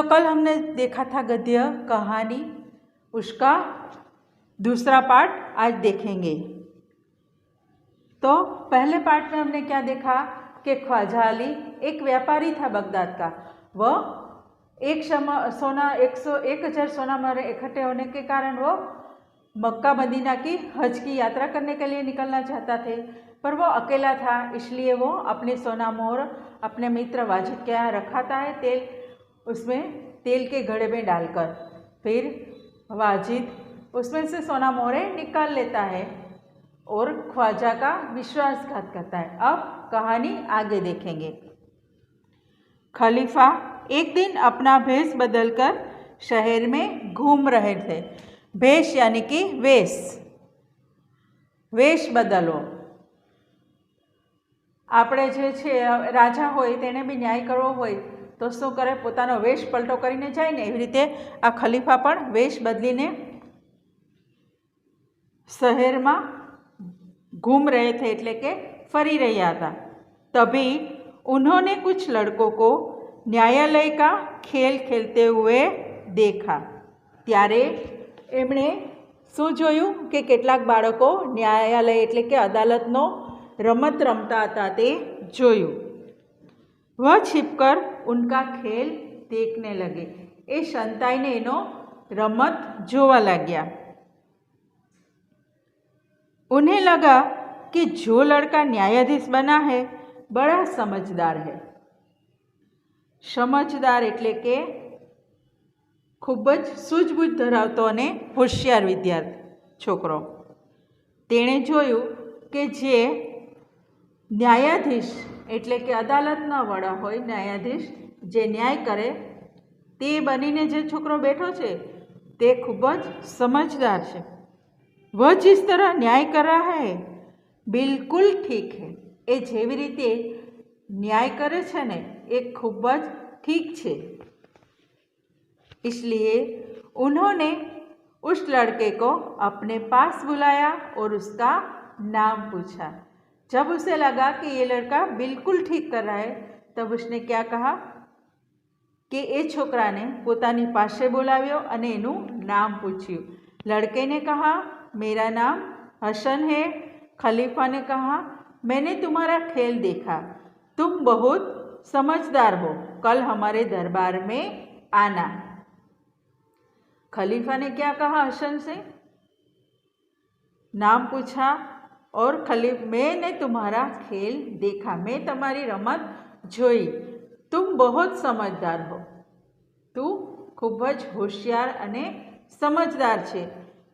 जो कल हमने देखा था गद्य कहानी, उसका दूसरा पार्ट आज देखेंगे। तो पहले पार्ट में हमने क्या देखा कि ख्वाजा अली एक व्यापारी था बगदाद का। वह 1000 सोना मोहरें इकट्ठे होने के कारण वो मक्का मदीना की हज की यात्रा करने के लिए निकलना चाहता थे, पर वो अकेला था, इसलिए वो अपने सोना मोहर अपने मित्र वाजिद के यहाँ रखाता है, उसमें तेल के घड़े में डालकर। फिर वाजिद उसमें से सोना मोहरें निकाल लेता है और ख्वाजा का विश्वासघात करता है। अब कहानी आगे देखेंगे। खलीफा एक दिन अपना भेष बदलकर शहर में घूम रहे थे। भेष यानी कि वेश बदलो। આપણે જે છે રાજા હોય તેને બી ન્યાય કરવો હોય તો શું કરે, પોતાનો વેશ પલટો કરીને જાય ને, એવી રીતે આ ખલીફા પણ વેશ બદલીને શહેરમાં घूम रहे थे, એટલે કે ફરી રહ્યા હતા। तभी उन्होंने कुछ लड़कों को न्यायालय का खेल खेलते हुए देखा। त्यारे एमणे શું જોયું કે કેટલાક બાળકો ન્યાયાલય એટલે કે અદાલતનો રમત રમતા હતા તે જોયું। वह छिपकर उनका खेल देखने लगे। એ સંતાઈને એનો રમત જોવા लाग्या। उन्हें लगा कि जो लड़का न्यायाधीश बना है बड़ा समझदार है। समझदार એટલે કે खूब ज सूझबूझ धरावतो अने होशियार विद्यार्थी छोकरो। तेणे जोयुं के जे न्यायाधीश એટલે કે अदालतना वड़ा होय, न्यायाधीश जे न्याय करे ते बनीने जे छोकरो बैठो छे ते खूब ज समझदार है। वह जिस तरह न्याय कर रहा है बिल्कुल ठीक है। ए जेवी रीते न्याय करे छे ने ए खूब ज ठीक है। इसलिए उन्होंने उस लड़के को अपने पास बुलाया और उसका नाम पूछा। जब उसे लगा कि ये लड़का बिल्कुल ठीक कर रहा है, तब उसने क्या कहा कि ए छोकरा ने पोतानी पासे बोलाव्यो अने एनु नाम पूछ्यु। लड़के ने कहा, मेरा नाम हसन है। खलीफा ने कहा, मैंने तुम्हारा खेल देखा, तुम बहुत समझदार हो, कल हमारे दरबार में आना। खलीफा ने क्या कहा, हसन से नाम पूछा और मैंने तुम्हारा खेल देखा, मैं तुम्हारी रमत जोई, तुम बहुत समझदार हो, तू खूब ज होशियार अने समझदार छे,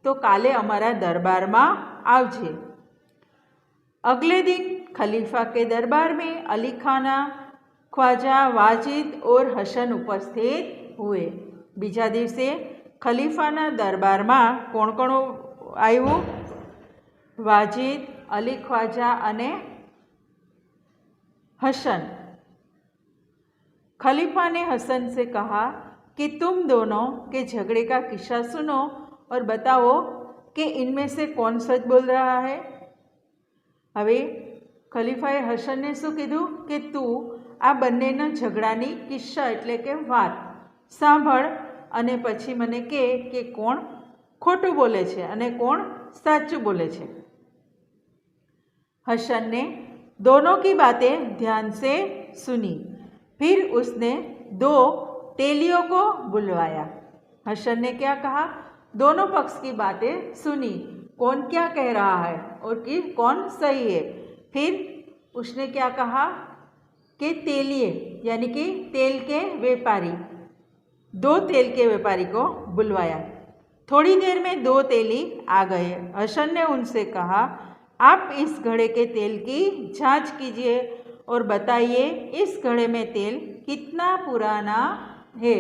तो काले अमारा दरबार में आवजे। अगले दिन खलीफा के दरबार में अली खाना, ख्वाजा, वाजिद और हसन उपस्थित हुए। बीजा दिवसे खलीफाना दरबार में कोण कोण आव्युं? वाजिद, अली ख्वाजा अने हसन। खलीफा ने हसन से कहा कि तुम दोनों के झगड़े का किस्सा सुनो और बताओ कि इनमें से कौन सच बोल रहा है। हवे खलीफाए हसन ने शू कीधुं कि तू आ बंनेना झगड़ानी किस्सा एटले के वात सांभळ अने पछी मने के कोण खोटું बोले छे अने कोण साचું बोले छे। हसन ने दोनों की बातें ध्यान से सुनी। फिर उसने 2 तेलियों को बुलवाया। हसन ने क्या कहा, दोनों पक्ष की बातें सुनी, कौन क्या कह रहा है और कि कौन सही है। फिर उसने क्या कहा कि तेलिए यानी कि तेल के व्यापारी, 2 तेल के व्यापारी को बुलवाया। थोड़ी देर में 2 तेली आ गए। हसन ने उनसे कहा, आप इस घड़े के तेल की जांच कीजिए और बताइए इस घड़े में तेल कितना पुराना है।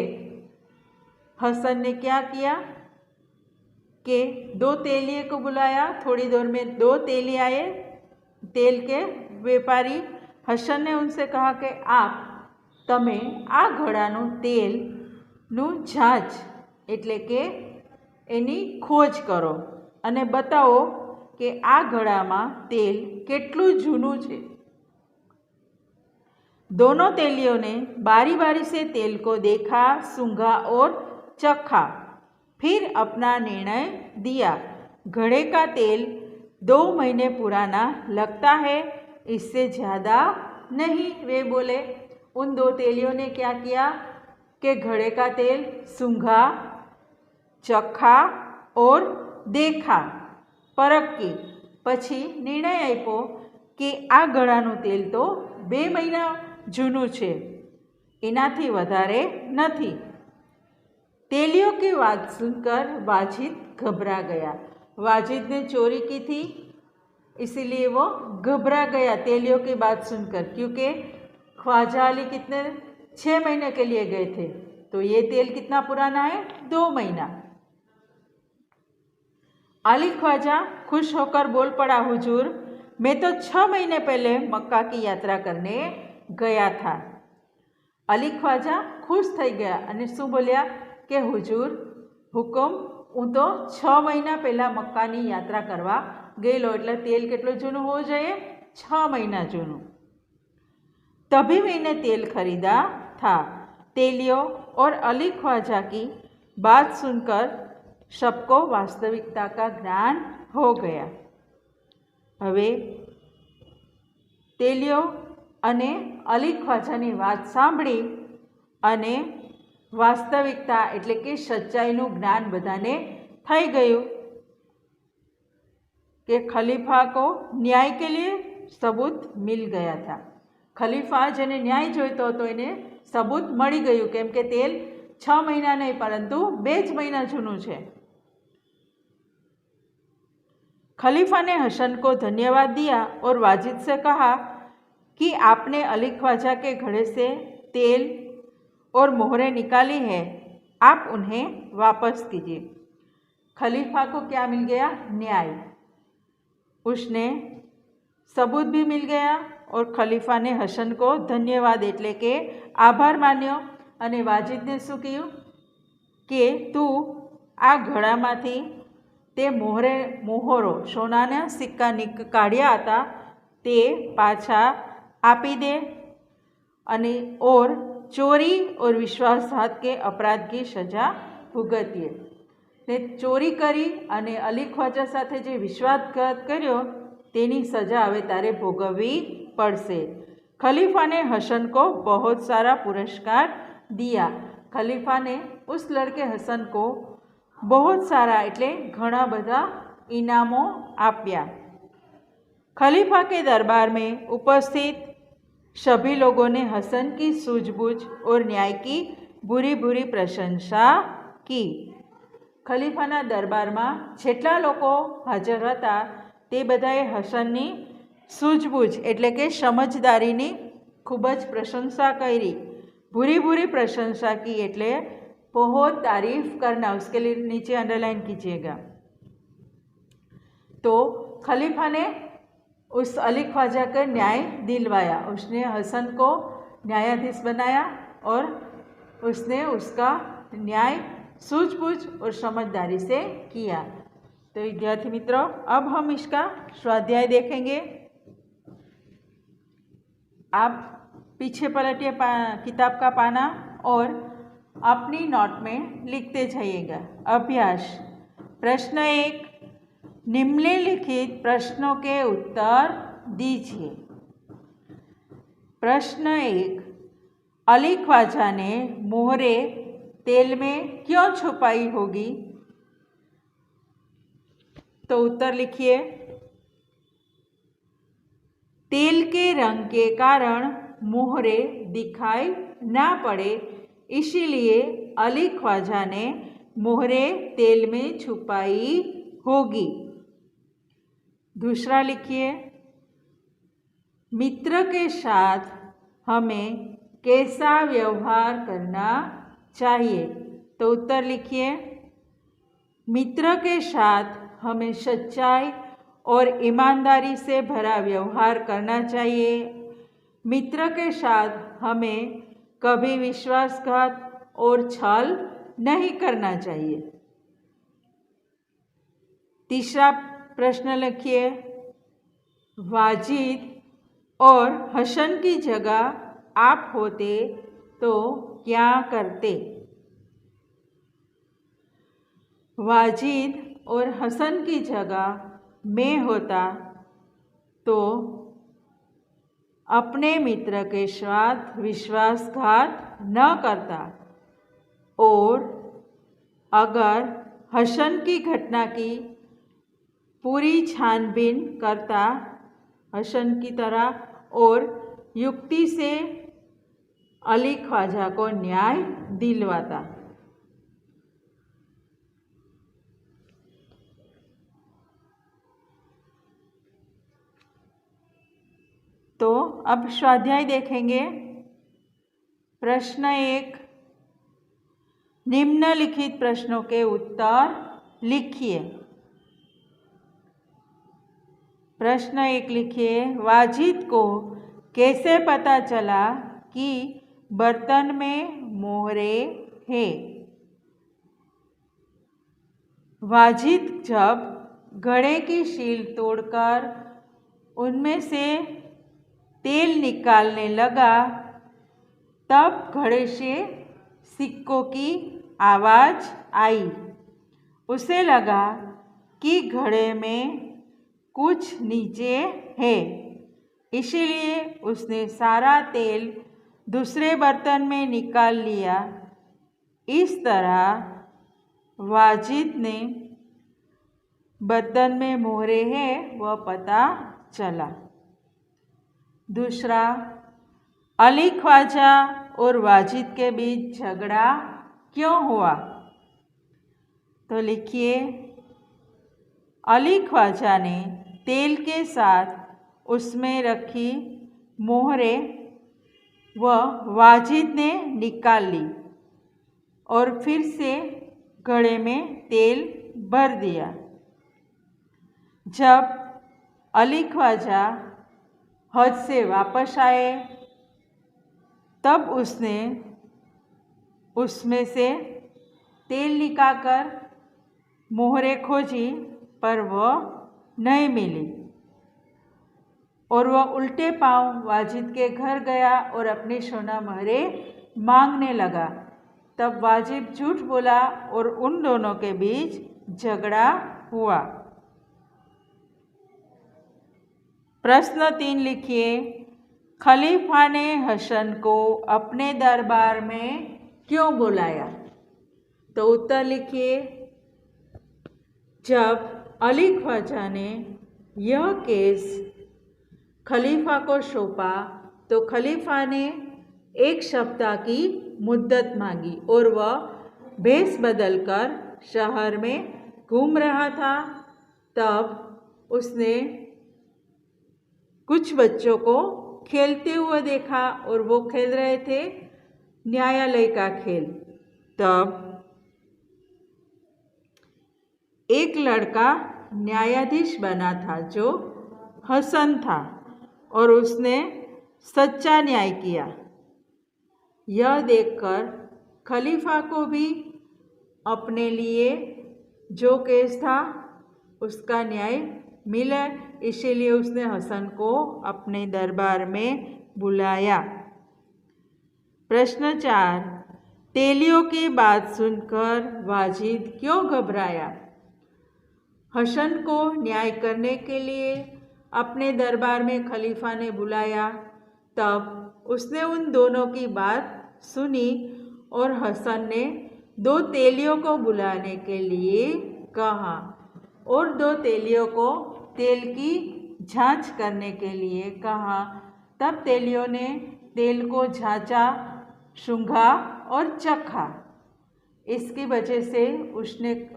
हसन ने क्या किया कि 2 तेलिए को बुलाया। थोड़ी देर में 2 तेली आए, तेल के व्यापारी। हसन ने उनसे कहा कि आप तमे आ घड़ानु तेलनु जांच एटले के एनी खोज करो अने बताओ कि आ घड़ामां तेल केटलुं जूनुं छे। दोनों तेलियों ने बारी बारी से तेल को देखा, सूंघा और चखा, फिर अपना निर्णय दिया। घड़े का तेल 2 महीने पुराना लगता है, इससे ज़्यादा नहीं, वे बोले। उन 2 तेलियों ने क्या किया कि घड़े का तेल सूंघा, चखा और देखा, परख की, પછી નિર્ણય આપ્યો કે આ ગળાનું તેલ તો 2 મહિના જૂનું છે, એનાથી વધારે નથી। तेलियों की बात सुनकर वाजिद घबरा गया। वाजिद ने चोरी की थी, इसीलिए वो घबरा गया तेलियों की बात सुनकर, क्योंकि ख्वाजा अली कितने 6 महीने के लिए गए थे, तो ये तेल कितना पुराना है, 2 महीना। अली ख्वाजा खुश होकर बोल पड़ा, हुजूर मैं तो 6 महीने पहले मक्का की यात्रा करने गया था। अली ख्वाजा खुश થઈ ગયા અને શું બોલ્યા કે હુજૂર હુકમ, હું તો 6 મહિના પહેલાં મક્કાની યાત્રા કરવા ગયેલો, એટલે તેલ કેટલું જૂનું હોવું જોઈએ, 6 મહિના જૂનું। तभी मैंने तेल खरीदा था। तेलियों और अली ख्वाजा की बात सुनकर सबको वास्तविकता का ज्ञान हो गया। હવે તેલિયો અને અલી ખ્વાજાની વાત સાંભળી અને વાસ્તવિકતા એટલે કે સચ્ચાઈનું જ્ઞાન બધાને થઈ ગયું कि खलीफा को न्याय के लिए सबूत मिल गया था। खलीफा जेने न्याय जोईतो હતો એને सबूत મળી ગયું, કેમ કે તેલ 6 મહિના નહીં પરંતુ 2 જ મહિના જૂનું છે। खलीफा ने हसन को धन्यवाद दिया और वाजिद से कहा कि आपने अली ख्वाजा के घड़े से तेल और मोहरें निकाली है, आप उन्हें वापस कीजिए। खलीफा को क्या मिल गया, न्याय। उसने सबूत भी मिल गया और खलीफा ने हसन को धन्यवाद એટલે કે આભાર માન્યો અને વાजिदને શું કહ્યું કે તું આ ઘડામાંથી તે મોહરો સોનાના સિક્કા કાઢ્યા હતા તે પાછા આપી દે અને और चोरी और विश्वासघात के अपराध की सजा भुगतीए। ने चोरी करी अने अली ख्वाजा साथे जे विश्वासघात कर्यो तेनी सजा हवे तारे भोगववी पड़शे। खलीफा ने हसन को बहुत सारा पुरस्कार दिया। खलीफा ने उस लड़के हसन को बहुत सारा एटले घणा बधा इनामों आप्या। खलीफा के दरबार में उपस्थित सभी लोगों ने हसन की सूझबूझ और न्याय की बुरी बुरी प्रशंसा की। खलीफाना दरबार में जेटला लोको हाजर हता ते बधाए हसननी सूझबूझ एटले के समझदारीनी खूब ज प्रशंसा करी। बुरी बुरी प्रशंसा की एटले बहुत तारीफ करना, उसके लिए नीचे अंडरलाइन कीजिएगा। तो खलीफा ने उस अली ख्वाजा का न्याय दिलवाया, उसने हसन को न्यायाधीश बनाया और उसने उसका न्याय सूझबूझ और समझदारी से किया। तो विद्यार्थी मित्रों, अब हम इसका स्वाध्याय देखेंगे। आप पीछे पलटिए किताब का पाना और अपनी नोट में लिखते जाइएगा। अभ्यास प्रश्न 1, निम्नलिखित प्रश्नों के उत्तर दीजिए। प्रश्न 1, अली ख्वाजा ने मोहरें तेल में क्यों छुपाई होगी? तो उत्तर लिखिए। तेल के रंग के कारण मोहरें दिखाई ना पड़े, इसीलिए अली ख्वाजा ने मोहरें तेल में छुपाई होगी। दूसरा लिखिए, मित्र के साथ हमें कैसा व्यवहार करना चाहिए? तो उत्तर लिखिए। मित्र के साथ हमें सच्चाई और ईमानदारी से भरा व्यवहार करना चाहिए। मित्र के साथ हमें कभी विश्वासघात और छल नहीं करना चाहिए। तीसरा प्रश्न लिखिए, वाजिद और हसन की जगह आप होते तो क्या करते। वाजिद और हसन की जगह मैं होता तो अपने मित्र के साथ विश्वासघात न करता और अगर हसन की घटना की पूरी छानबीन करता हसन की तरह और युक्ति से अली ख्वाजा को न्याय दिलवाता। तो अब स्वाध्याय देखेंगे। प्रश्न 1, निम्नलिखित प्रश्नों के उत्तर लिखिए। प्रश्न 1 लिखिए, वाजिद को कैसे पता चला कि बर्तन में मोहरे हैं। वाजिद जब घड़े की शील तोड़कर उनमें से तेल निकालने लगा तब घड़े से सिक्कों की आवाज़ आई। उसे लगा कि घड़े में कुछ नीचे है, इसीलिए उसने सारा तेल दूसरे बर्तन में निकाल लिया। इस तरह वाजिद ने बर्तन में मोहरे हैं वह पता चला। दूसरा, अली ख्वाजा और वाजिद के बीच झगड़ा क्यों हुआ। तो लिखिए, अली ख्वाजा ने तेल के साथ उसमें रखी मोहरे वह वाजिद ने निकाल ली और फिर से घड़े में तेल भर दिया। जब अली ख्वाजा हज से वापस आए तब उसने उसमें से तेल निकालकर मोहरे खोजी पर वह नहीं मिली और वह उल्टे पांव वाजिद के घर गया और अपनी सोना मोहरे मांगने लगा। तब वाजिद झूठ बोला और उन दोनों के बीच झगड़ा हुआ। प्रश्न 3 लिखिए, खलीफा ने हसन को अपने दरबार में क्यों बुलाया। तो उत्तर लिखिए, जब अली ख्वाजा ने यह केस खलीफा को सौंपा तो खलीफा ने 1 सप्ताह की मुद्दत मांगी और वह भेष बदलकर शहर में घूम रहा था। तब उसने कुछ बच्चों को खेलते हुए देखा और वो खेल रहे थे न्यायालय का खेल। तब एक लड़का न्यायाधीश बना था जो हसन था और उसने सच्चा न्याय किया। यह देखकर खलीफा को भी अपने लिए जो केस था उसका न्याय मिला, इसीलिए उसने हसन को अपने दरबार में बुलाया। प्रश्न 4, तेलियों की बात सुनकर वाजिद क्यों घबराया। हसन को न्याय करने के लिए अपने दरबार में खलीफा ने बुलाया। तब उसने उन दोनों की बात सुनी और हसन ने 2 तेलियों को बुलाने के लिए कहा और 2 तेलियों को तेल की जांच करने के लिए कहा। तब तेलियों ने तेल को जांचा, सूंघा और चखा। इसकी वजह से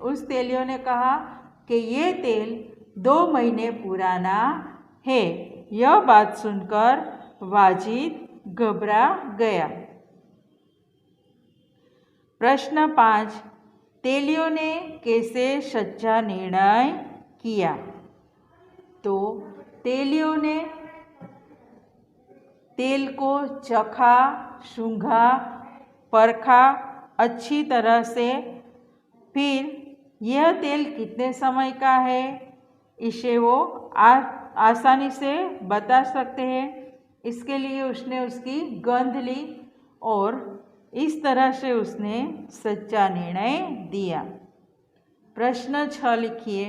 उस तेलियों ने कहा कि ये तेल 2 महीने पुराना है। यह बात सुनकर वाजिद घबरा गया। प्रश्न 5, तेलियों ने कैसे सच्चा निर्णय किया। तो तेलियों ने तेल को चखा, सूंघा, परखा अच्छी तरह से। फिर यह तेल कितने समय का है इसे वो आसानी से बता सकते हैं। इसके लिए उसने उसकी गंध ली और इस तरह से उसने सच्चा निर्णय दिया। प्रश्न 6 लिखिए।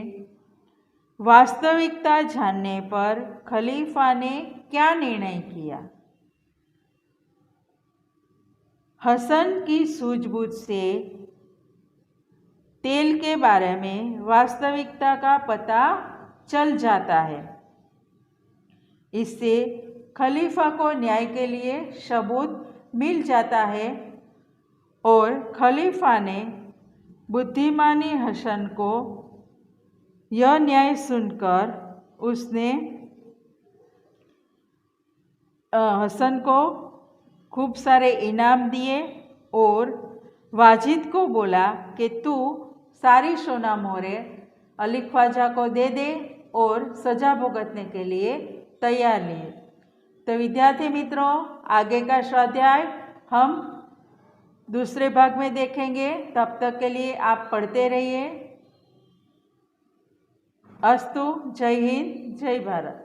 वास्तविकता जानने पर खलीफा ने क्या निर्णय किया? हसन की सूझबूझ से तेल के बारे में वास्तविकता का पता चल जाता है। इससे खलीफा को न्याय के लिए सबूत मिल जाता है और खलीफा ने बुद्धिमानी हसन को यह न्याय सुनकर उसने हसन को खूब सारे इनाम दिए और वाजिद को बोला कि तू सारी सोना मोहरे अली ख्वाजा को दे दे और सजा भुगतने के लिए तैयार लिए। तो विद्यार्थी मित्रों, आगे का स्वाध्याय हम दूसरे भाग में देखेंगे। तब तक के लिए आप पढ़ते रहिए। अस्तु। जय हिंद, जय भारत।